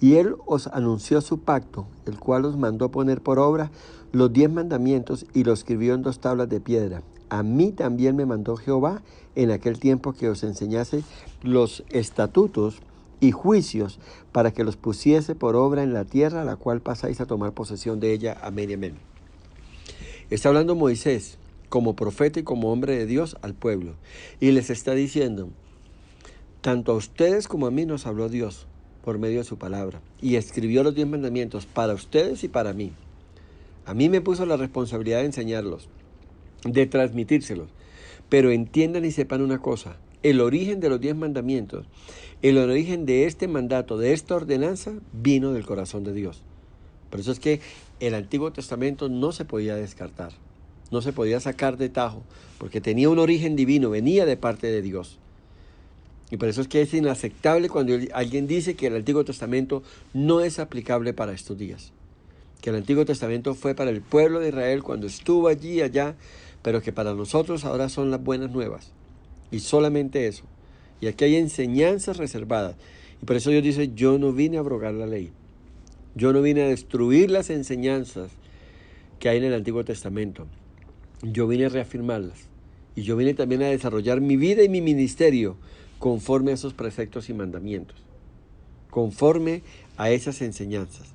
Y él os anunció su pacto, el cual os mandó poner por obra los 10 mandamientos y lo escribió en 2 tablas de piedra. A mí también me mandó Jehová en aquel tiempo que os enseñase los estatutos y juicios para que los pusiese por obra en la tierra, a la cual pasáis a tomar posesión de ella. Amén y amén. Está hablando Moisés como profeta y como hombre de Dios al pueblo. Y les está diciendo, tanto a ustedes como a mí nos habló Dios por medio de su palabra. Y escribió los 10 mandamientos para ustedes y para mí. A mí me puso la responsabilidad de enseñarlos, de transmitírselos. Pero entiendan y sepan una cosa. El origen de los 10 mandamientos, el origen de este mandato, de esta ordenanza, vino del corazón de Dios. Por eso es que el Antiguo Testamento no se podía descartar. No se podía sacar de tajo, porque tenía un origen divino, venía de parte de Dios. Y por eso es que es inaceptable cuando alguien dice que el Antiguo Testamento no es aplicable para estos días. Que el Antiguo Testamento fue para el pueblo de Israel cuando estuvo allí y allá, pero que para nosotros ahora son las buenas nuevas. Y solamente eso. Y aquí hay enseñanzas reservadas. Y por eso Dios dice, yo no vine a abrogar la ley. Yo no vine a destruir las enseñanzas que hay en el Antiguo Testamento. Yo vine a reafirmarlas. Y yo vine también a desarrollar mi vida y mi ministerio conforme a esos preceptos y mandamientos, conforme a esas enseñanzas.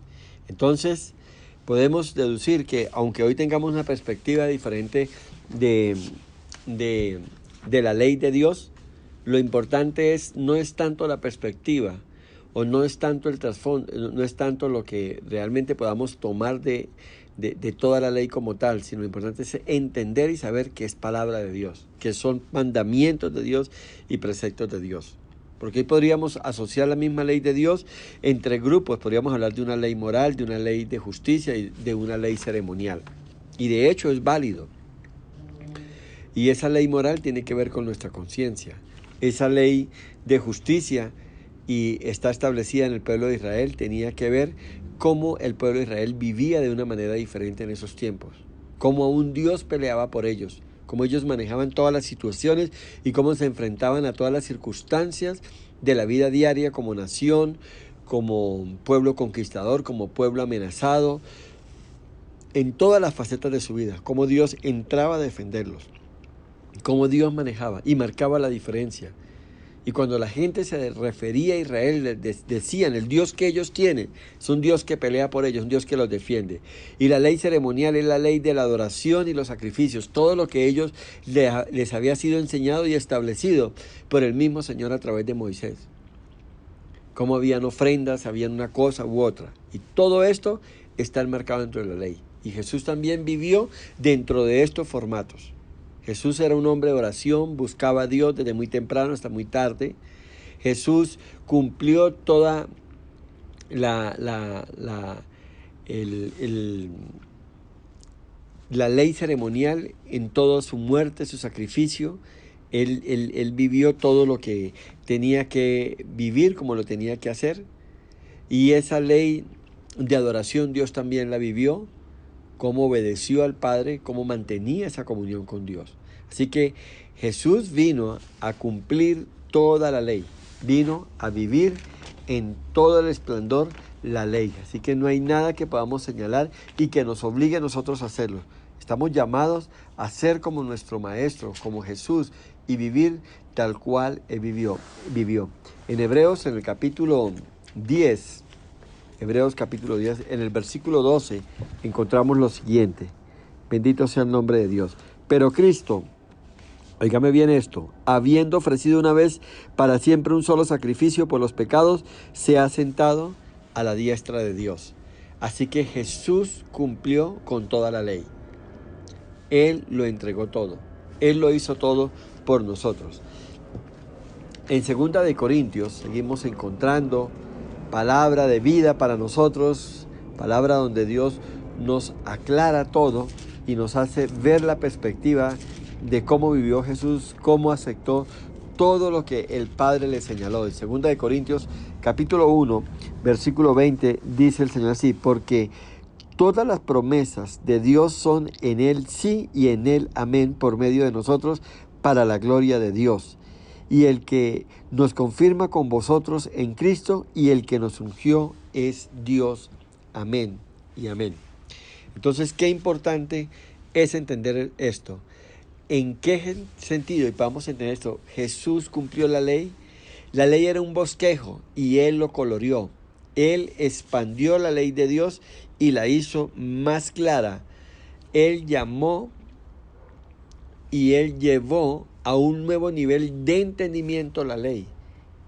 Entonces, podemos deducir que, aunque hoy tengamos una perspectiva diferente de la ley de Dios, Lo importante no es tanto la perspectiva, o no es tanto el trasfondo, no es tanto lo que realmente podamos tomar de toda la ley como tal, sino lo importante es entender y saber que es palabra de Dios, que son mandamientos de Dios y preceptos de Dios. Porque hoy podríamos asociar la misma ley de Dios entre grupos, podríamos hablar de una ley moral, de una ley de justicia y de una ley ceremonial. Y de hecho es válido. Y esa ley moral tiene que ver con nuestra conciencia. Esa ley de justicia y está establecida en el pueblo de Israel tenía que ver cómo el pueblo de Israel vivía de una manera diferente en esos tiempos. Cómo un Dios peleaba por ellos, cómo ellos manejaban todas las situaciones y cómo se enfrentaban a todas las circunstancias de la vida diaria como nación, como pueblo conquistador, como pueblo amenazado, en todas las facetas de su vida, cómo Dios entraba a defenderlos, cómo Dios manejaba y marcaba la diferencia. Y cuando la gente se refería a Israel, decían, el Dios que ellos tienen es un Dios que pelea por ellos, un Dios que los defiende. Y la ley ceremonial es la ley de la adoración y los sacrificios, todo lo que ellos les había sido enseñado y establecido por el mismo Señor a través de Moisés. Cómo habían ofrendas, habían una cosa u otra. Y todo esto está enmarcado dentro de la ley. Y Jesús también vivió dentro de estos formatos. Jesús era un hombre de oración, buscaba a Dios desde muy temprano hasta muy tarde. Jesús cumplió toda la ley ceremonial en toda su muerte, su sacrificio. Él vivió todo lo que tenía que vivir, como lo tenía que hacer. Y esa ley de adoración Dios también la vivió, cómo obedeció al Padre, cómo mantenía esa comunión con Dios. Así que Jesús vino a cumplir toda la ley, vino a vivir en todo el esplendor la ley. Así que no hay nada que podamos señalar y que nos obligue a nosotros a hacerlo. Estamos llamados a ser como nuestro Maestro, como Jesús, y vivir tal cual Él vivió. En Hebreos, en el capítulo 10, Hebreos capítulo 10, en el versículo 12, encontramos lo siguiente. Bendito sea el nombre de Dios. Pero Cristo, óigame bien esto, habiendo ofrecido una vez para siempre un solo sacrificio por los pecados, se ha sentado a la diestra de Dios. Así que Jesús cumplió con toda la ley. Él lo entregó todo. Él lo hizo todo por nosotros. En 2 de Corintios seguimos encontrando palabra de vida para nosotros, palabra donde Dios nos aclara todo y nos hace ver la perspectiva de cómo vivió Jesús, cómo aceptó todo lo que el Padre le señaló. En 2 de Corintios, capítulo 1, versículo 20, dice el Señor así: porque todas las promesas de Dios son en Él sí y en Él amén, por medio de nosotros, para la gloria de Dios. Y el que nos confirma con vosotros en Cristo y el que nos ungió es Dios. Amén y amén. Entonces, qué importante es entender esto. ¿En qué sentido? Y vamos a entender esto. Jesús cumplió la ley. La ley era un bosquejo y Él lo coloreó. Él expandió la ley de Dios y la hizo más clara. Él llamó y Él llevó a un nuevo nivel de entendimiento la ley.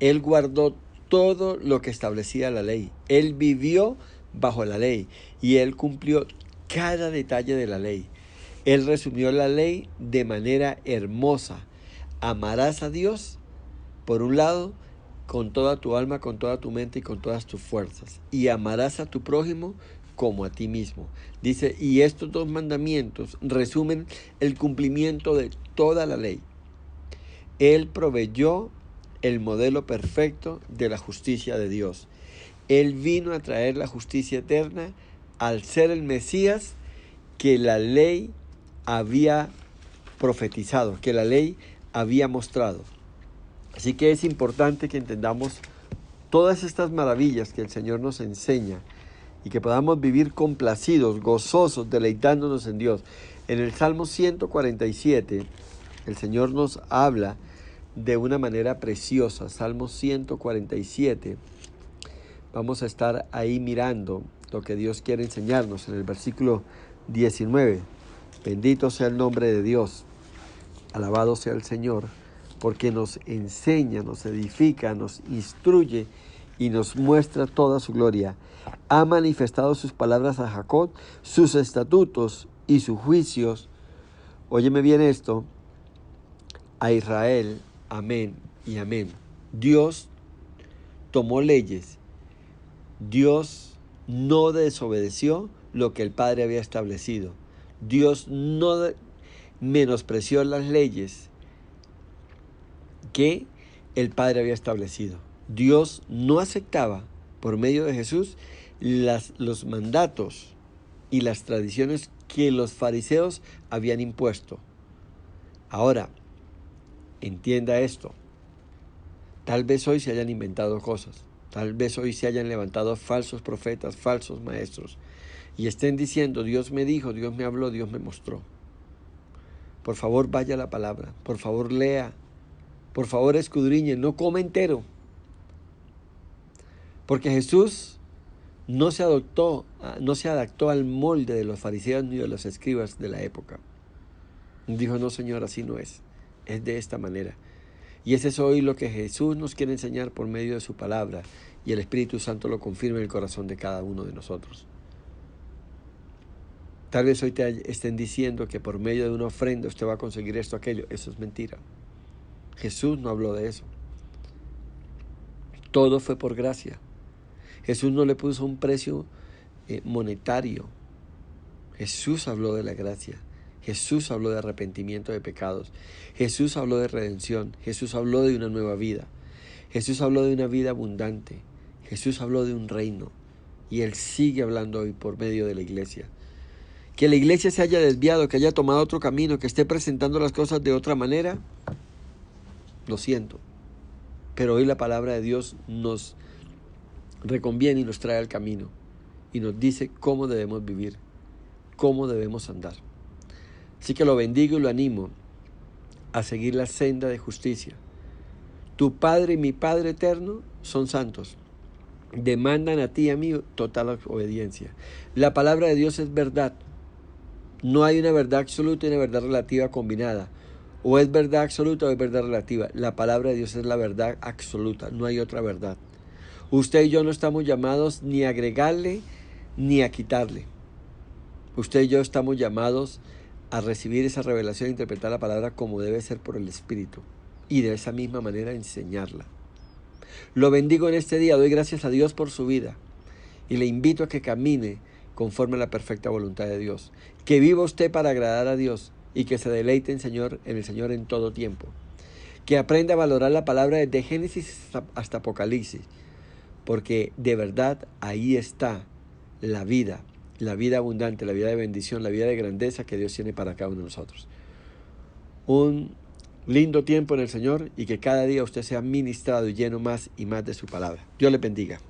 Él guardó todo lo que establecía la ley. Él vivió bajo la ley y Él cumplió cada detalle de la ley. Él resumió la ley de manera hermosa. Amarás a Dios, por un lado, con toda tu alma, con toda tu mente y con todas tus fuerzas. Y amarás a tu prójimo como a ti mismo. Dice, y estos dos mandamientos resumen el cumplimiento de toda la ley. Él proveyó el modelo perfecto de la justicia de Dios. Él vino a traer la justicia eterna al ser el Mesías que la ley había profetizado, que la ley había mostrado. Así que es importante que entendamos todas estas maravillas que el Señor nos enseña y que podamos vivir complacidos, gozosos, deleitándonos en Dios. En el Salmo 147, el Señor nos habla de una manera preciosa. Salmo 147. Vamos a estar ahí mirando lo que Dios quiere enseñarnos en el versículo 19. Bendito sea el nombre de Dios. Alabado sea el Señor. porque nos enseña, nos edifica, nos instruye y nos muestra toda su gloria. Ha manifestado sus palabras a Jacob, sus estatutos y sus juicios. Óyeme bien esto, a Israel. Amén y amén. Dios tomó leyes. Dios no desobedeció lo que el Padre había establecido. Dios no menospreció las leyes que el Padre había establecido. Dios no aceptaba, por medio de Jesús, los mandatos y las tradiciones que los fariseos habían impuesto. Ahora, entienda esto. Tal vez hoy se hayan inventado cosas. Tal vez hoy se hayan levantado falsos profetas, falsos maestros, y estén diciendo, Dios me dijo, Dios me habló, Dios me mostró. Por favor, vaya a la palabra. Por favor, lea. Por favor, escudriñe. No coma entero. Porque Jesús no se adaptó al molde de los fariseos ni de los escribas de la época. Dijo, no, Señor, así no es. Es de esta manera. Y ese es hoy lo que Jesús nos quiere enseñar por medio de su palabra. Y el Espíritu Santo lo confirma en el corazón de cada uno de nosotros. Tal vez hoy te estén diciendo que por medio de una ofrenda usted va a conseguir esto o aquello. Eso es mentira. Jesús no habló de eso. Todo fue por gracia. Jesús no le puso un precio monetario. Jesús habló de la gracia. Jesús habló de arrepentimiento de pecados. Jesús habló de redención. Jesús habló de una nueva vida. Jesús habló de una vida abundante. Jesús habló de un reino. Y Él sigue hablando hoy por medio de la iglesia. Que la iglesia se haya desviado, que haya tomado otro camino, que esté presentando las cosas de otra manera, lo siento. Pero hoy la palabra de Dios nos reconviene y nos trae al camino. Y nos dice cómo debemos vivir, cómo debemos andar. Así que lo bendigo y lo animo a seguir la senda de justicia. Tu Padre y mi Padre eterno son santos. Demandan a ti y a mí total obediencia. La palabra de Dios es verdad. No hay una verdad absoluta y una verdad relativa combinada. O es verdad absoluta o es verdad relativa. La palabra de Dios es la verdad absoluta. No hay otra verdad. Usted y yo no estamos llamados ni a agregarle ni a quitarle. Usted y yo estamos llamados a recibir esa revelación e interpretar la palabra como debe ser por el Espíritu. Y de esa misma manera enseñarla. Lo bendigo en este día. Doy gracias a Dios por su vida. Y le invito a que camine conforme a la perfecta voluntad de Dios. Que viva usted para agradar a Dios. Y que se deleite en el Señor en todo tiempo. Que aprenda a valorar la palabra desde Génesis hasta Apocalipsis. Porque de verdad ahí está la vida abundante, la vida de bendición, la vida de grandeza que Dios tiene para cada uno de nosotros. Un lindo tiempo en el Señor y que cada día usted sea ministrado y lleno más y más de su palabra. Dios le bendiga.